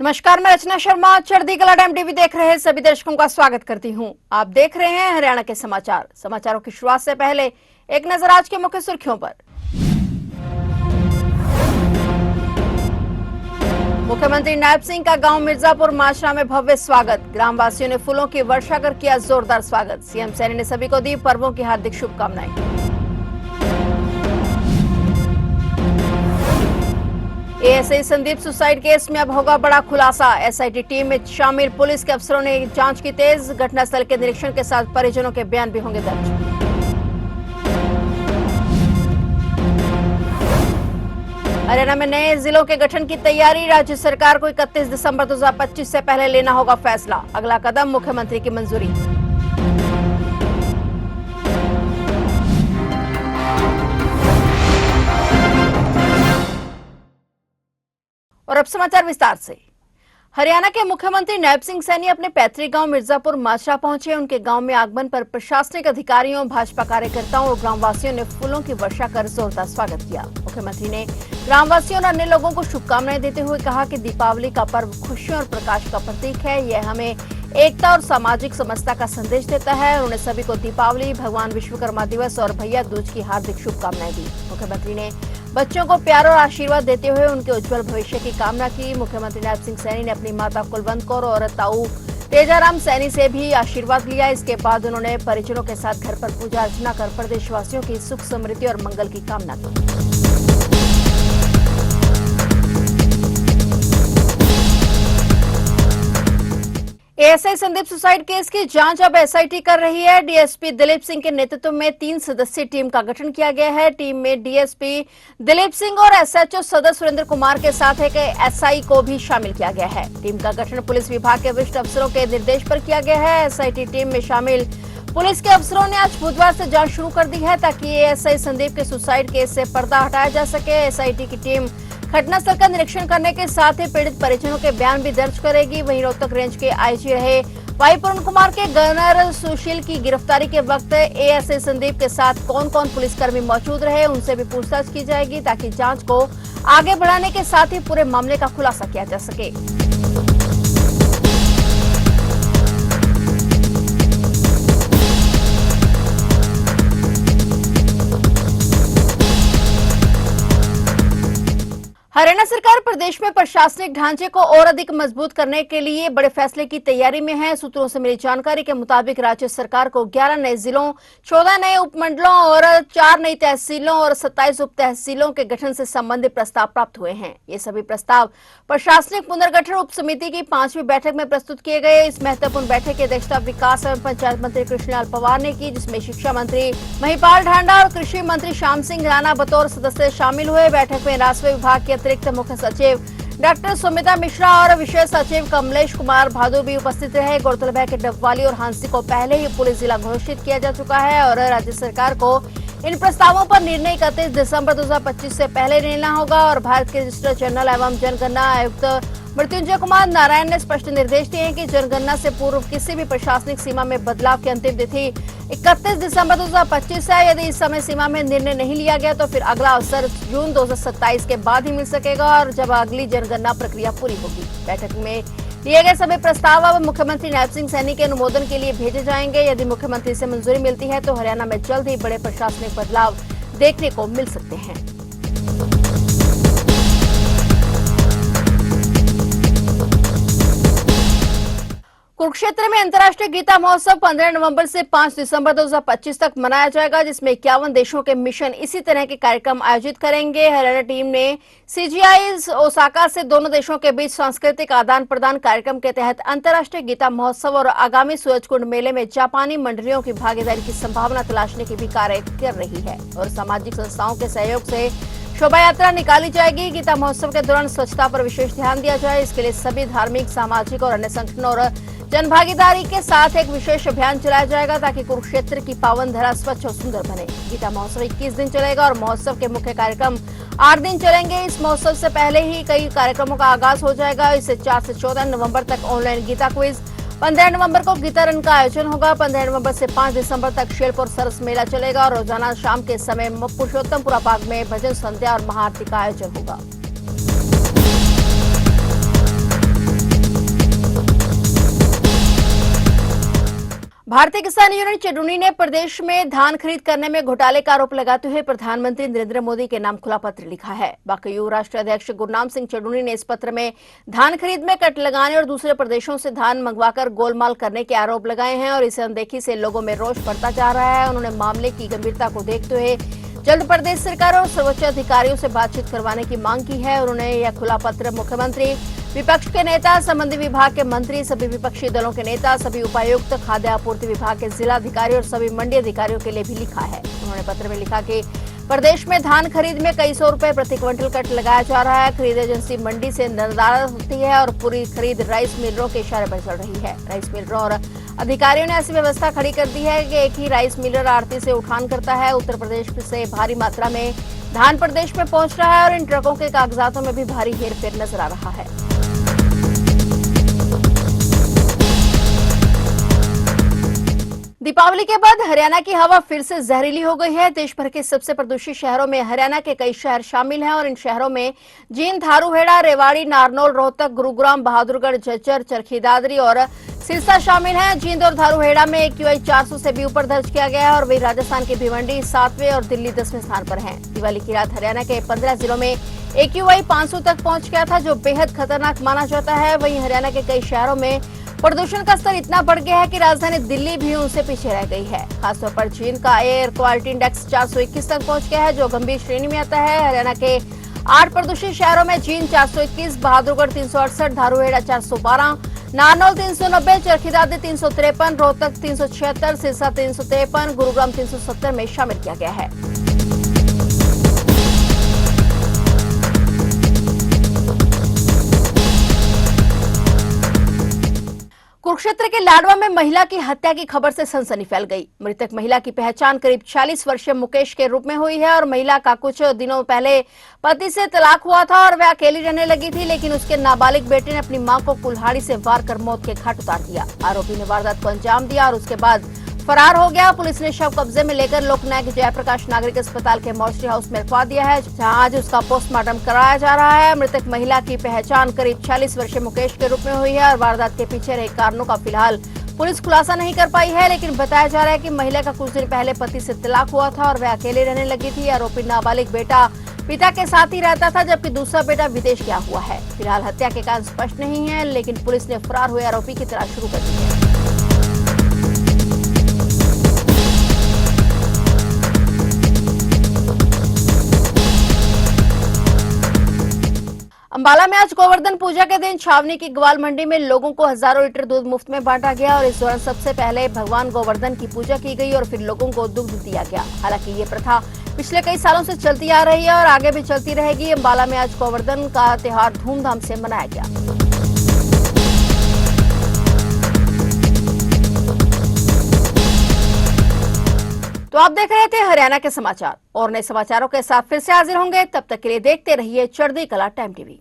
नमस्कार, मैं रचना शर्मा चढ़ती कला टाइम टीवी देख रहे सभी दर्शकों का स्वागत करती हूं। आप देख रहे हैं हरियाणा के समाचार। समाचारों की शुरुआत से पहले एक नजर आज के मुख्य सुर्खियों पर। मुख्यमंत्री नायब सिंह का गांव मिर्जापुर माशरा में भव्य स्वागत। ग्रामवासियों ने फूलों की वर्षा कर किया जोरदार स्वागत। सीएम सैनी ने सभी को दी पर्वों की हार्दिक शुभकामनाएं। एएसआई संदीप सुसाइड केस में अब होगा बड़ा खुलासा। एसआईटी टीम में शामिल पुलिस के अफसरों ने जांच की तेज। घटनास्थल के निरीक्षण के साथ परिजनों के बयान भी होंगे दर्ज। हरियाणा में नए जिलों के गठन की तैयारी। राज्य सरकार को 31 दिसंबर 2025 से पहले लेना होगा फैसला। अगला कदम मुख्यमंत्री की मंजूरी। और अब समाचार विस्तार से। हरियाणा के मुख्यमंत्री नायब सिंह सैनी अपने पैतृक गांव मिर्जापुर माशरा पहुंचे। उनके गांव में आगमन पर प्रशासनिक अधिकारियों, भाजपा कार्यकर्ताओं और ग्रामवासियों ने फूलों की वर्षा कर जोरदार स्वागत किया। मुख्यमंत्री ने ग्रामवासियों और अन्य लोगों को शुभकामनाएं देते हुए कहा कि दीपावली का पर्व खुशियों और प्रकाश का प्रतीक है। यह हमें एकता और सामाजिक समरसता का संदेश देता है। उन्होंने सभी को दीपावली, भगवान विश्वकर्मा दिवस और भैया दूज की हार्दिक शुभकामनाएं दी। मुख्यमंत्री ने बच्चों को प्यार और आशीर्वाद देते हुए उनके उज्जवल भविष्य की कामना की। मुख्यमंत्री नायब सिंह सैनी ने अपनी माता कुलवंत कौर और ताऊ तेजाराम सैनी से भी आशीर्वाद लिया। इसके बाद उन्होंने परिजनों के साथ घर पर पूजा अर्चना कर प्रदेशवासियों की सुख समृद्धि और मंगल की कामना की। एएसआई संदीप सुसाइड केस की जांच अब एसआईटी कर रही है। डीएसपी दिलीप सिंह के नेतृत्व में 3 सदस्यीय टीम का गठन किया गया है। टीम में डीएसपी दिलीप सिंह और एसएचओ सदस्य सुरेंद्र कुमार के साथ एक एसआई को भी शामिल किया गया है। टीम का गठन पुलिस विभाग के वरिष्ठ अफसरों के निर्देश पर किया गया है। एसआईटी टीम में शामिल पुलिस के अफसरों ने आज बुधवार से जांच शुरू कर दी है ताकि एएसआई संदीप के सुसाइड केस से पर्दा हटाया जा सके। एसआईटी की टीम घटनास्थल का निरीक्षण करने के साथ ही पीड़ित परिजनों के बयान भी दर्ज करेगी। वहीं रोहतक रेंज के आईजी रहे वाई पूर्ण कुमार के गवर्नर सुशील की गिरफ्तारी के वक्त एएसआई संदीप के साथ कौन कौन पुलिसकर्मी मौजूद रहे, उनसे भी पूछताछ की जाएगी ताकि जांच को आगे बढ़ाने के साथ ही पूरे मामले का खुलासा किया जा सके। हरियाणा सरकार प्रदेश में प्रशासनिक ढांचे को और अधिक मजबूत करने के लिए बड़े फैसले की तैयारी में है। सूत्रों से मिली जानकारी के मुताबिक राज्य सरकार को 11 नए जिलों, 14 नए उपमंडलों और 4 नई तहसीलों और 27 उप तहसीलों के गठन से संबंधित प्रस्ताव प्राप्त हुए हैं। ये सभी प्रस्ताव प्रशासनिक पुनर्गठन उप समिति की 5वीं बैठक में प्रस्तुत किए गए। इस महत्वपूर्ण बैठक की अध्यक्षता विकास एवं पंचायत मंत्री कृष्णलाल पंवार ने की, जिसमें शिक्षा मंत्री महिपाल ढांडा और कृषि मंत्री श्याम सिंह राणा बतौर सदस्य शामिल हुए। बैठक में राजस्व विभाग के अतिरिक्त मुख्य सचिव डॉक्टर सुमिता मिश्रा और विशेष सचिव कमलेश कुमार भादुर भी उपस्थित रहे। गौरतलब है कि डबवाली और हांसी को पहले ही पुलिस जिला घोषित किया जा चुका है और राज्य सरकार को इन प्रस्तावों पर निर्णय 31 दिसंबर 2025 से पहले लेना होगा। और भारत के रजिस्ट्रार जनरल एवं जनगणना आयुक्त मृत्युंजय कुमार नारायण ने स्पष्ट निर्देश दिए हैं कि जनगणना से पूर्व किसी भी प्रशासनिक सीमा में बदलाव की अंतिम तिथि 31 दिसंबर 2025 है। यदि इस समय सीमा में निर्णय नहीं लिया गया तो फिर अगला अवसर जून 2027 के बाद ही मिल सकेगा और जब अगली जनगणना प्रक्रिया पूरी होगी। बैठक में लिए गए सभी प्रस्ताव अब मुख्यमंत्री नायब सिंह सैनी के अनुमोदन के लिए भेजे जाएंगे। यदि मुख्यमंत्री से मंजूरी मिलती है तो हरियाणा में जल्द ही बड़े प्रशासनिक बदलाव देखने को मिल सकते हैं। कुरुक्षेत्र में अंतर्राष्ट्रीय गीता महोत्सव 15 नवंबर से 5 दिसंबर 2025 तक मनाया जाएगा, जिसमें 51 देशों के मिशन इसी तरह के कार्यक्रम आयोजित करेंगे। हरियाणा टीम ने सीजीआई ओसाका से दोनों देशों के बीच सांस्कृतिक आदान प्रदान कार्यक्रम के तहत अंतर्राष्ट्रीय गीता महोत्सव और आगामी सूरजकुंड मेले में जापानी मंडलियों की भागीदारी की संभावना तलाशने की भी कार्य कर रही है और सामाजिक संस्थाओं के सहयोग से शोभा यात्रा निकाली जाएगी। गीता महोत्सव के दौरान स्वच्छता पर विशेष ध्यान दिया जाए। इसके लिए सभी धार्मिक, सामाजिक और अन्य संगठनों और जनभागीदारी के साथ एक विशेष अभियान चलाया जाएगा ताकि कुरुक्षेत्र की पावन धरा स्वच्छ और सुंदर बने। गीता महोत्सव 21 दिन चलेगा और महोत्सव के मुख्य कार्यक्रम 8 दिन चलेंगे। इस महोत्सव से पहले ही कई कार्यक्रमों का आगाज हो जाएगा। इससे 4 से 14 नवंबर तक ऑनलाइन गीता क्विज, 15 नवंबर को गीता रन का आयोजन होगा। 15 नवंबर से 5 दिसंबर तक शेरपुर सरस मेला चलेगा और रोजाना शाम के समय पुरुषोत्तमपुरा बाग में भजन संध्या और महाआरती का आयोजन होगा। भारतीय किसान यूनियन चेडुनी ने प्रदेश में धान खरीद करने में घोटाले का आरोप लगाते हुए प्रधानमंत्री नरेंद्र मोदी के नाम खुला पत्र लिखा है। बाकायू राष्ट्रीय अध्यक्ष गुरनाम सिंह चेडुनी ने इस पत्र में धान खरीद में कट लगाने और दूसरे प्रदेशों से धान मंगवाकर गोलमाल करने के आरोप लगाए हैं और इस अनदेखी से लोगों में रोष बढ़ता जा रहा है। उन्होंने मामले की गंभीरता को देखते हुए जल्द प्रदेश सरकार और सर्वोच्च अधिकारियों से बातचीत करवाने की मांग की है। उन्होंने यह खुला पत्र मुख्यमंत्री, विपक्ष के नेता, संबंधित विभाग के मंत्री, सभी विपक्षी दलों के नेता, सभी उपायुक्त, खाद्य आपूर्ति विभाग के जिला अधिकारी और सभी मंडी अधिकारियों के लिए भी लिखा है। उन्होंने पत्र में लिखा कि प्रदेश में धान खरीद में कई सौ रुपए प्रति क्विंटल कट लगाया जा रहा है। खरीद एजेंसी मंडी से नदारद होती है और पूरी खरीद राइस मिलरों के इशारे पर चल रही है। राइस मिलरों और अधिकारियों ने ऐसी व्यवस्था खड़ी कर दी है कि एक ही राइस मिलर आड़ती से उठान करता है। उत्तर प्रदेश से भारी मात्रा में धान प्रदेश में पहुंच रहा है और इन ट्रकों के कागजातों में भी भारी हेरफेर नजर आ रहा है। दीपावली के बाद हरियाणा की हवा फिर से जहरीली हो गई है। देश भर के सबसे प्रदूषित शहरों में हरियाणा के कई शहर शामिल हैं और इन शहरों में जींद, धारूहेड़ा, रेवाड़ी, नारनौल, रोहतक, गुरुग्राम, बहादुरगढ़, झज्जर, चरखी दादरी और सिरसा शामिल हैं। जींद और धारूहेड़ा में AQI 400 से भी ऊपर दर्ज किया गया है और वही राजस्थान की भिवंडी 7वें और दिल्ली 10वें स्थान पर हैं। दिवाली की रात हरियाणा के 15 जिलों में AQI 500 तक पहुंच गया था, जो बेहद खतरनाक माना जाता है। वहीं हरियाणा के कई शहरों में प्रदूषण का स्तर इतना बढ़ गया है कि राजधानी दिल्ली भी उनसे पीछे रह गई है। खासतौर पर जींद का एयर क्वालिटी इंडेक्स 421 तक पहुंच गया है, जो गंभीर श्रेणी में आता है। हरियाणा के 8 प्रदूषित शहरों में जींद 421, बहादुरगढ़ 368, धारूहेड़ा 412, नारनौल 390, चरखी दादरी 353, रोहतक 376, सिरसा 353, गुरुग्राम 370 में शामिल किया गया है। कुरुक्षेत्र के लाडवा में महिला की हत्या की खबर से सनसनी फैल गई। मृतक महिला की पहचान करीब 40 वर्षीय मुकेश के रूप में हुई है और महिला का कुछ दिनों पहले पति से तलाक हुआ था और वह अकेली रहने लगी थी, लेकिन उसके नाबालिग बेटे ने अपनी मां को कुल्हाड़ी से वार कर मौत के घाट उतार दिया। आरोपी ने वारदात को अंजाम दिया और उसके बाद फरार हो गया। पुलिस ने शव कब्जे में लेकर लोकनायक जयप्रकाश नागरिक अस्पताल के मॉर्चरी हाउस में रखवा दिया है, जहां आज उसका पोस्टमार्टम कराया जा रहा है। मृतक महिला की पहचान करीब 40 वर्षीय मुकेश के रूप में हुई है और वारदात के पीछे रहे कारणों का फिलहाल पुलिस खुलासा नहीं कर पाई है, लेकिन बताया जा रहा है कि महिला का कुछ दिन पहले पति से तलाक हुआ था और वह अकेले रहने लगी थी। आरोपी नाबालिग बेटा पिता के साथ ही रहता था, जबकि दूसरा बेटा विदेश गया हुआ है। फिलहाल हत्या के कारण स्पष्ट नहीं है, लेकिन पुलिस ने फरार हुए आरोपी की तलाश शुरू कर दी है। अंबाला में आज गोवर्धन पूजा के दिन छावनी की ग्वाल मंडी में लोगों को हजारों लीटर दूध मुफ्त में बांटा गया और इस दौरान सबसे पहले भगवान गोवर्धन की पूजा की गई और फिर लोगों को दुग्ध दिया गया। हालांकि ये प्रथा पिछले कई सालों से चलती आ रही है और आगे भी चलती रहेगी। अंबाला में आज गोवर्धन का त्योहार धूमधाम से मनाया गया। तो आप देख रहे थे हरियाणा के समाचार और नए समाचारों के साथ फिर से हाजिर होंगे। तब तक के लिए देखते रहिए चढ़ती कला टाइम टीवी।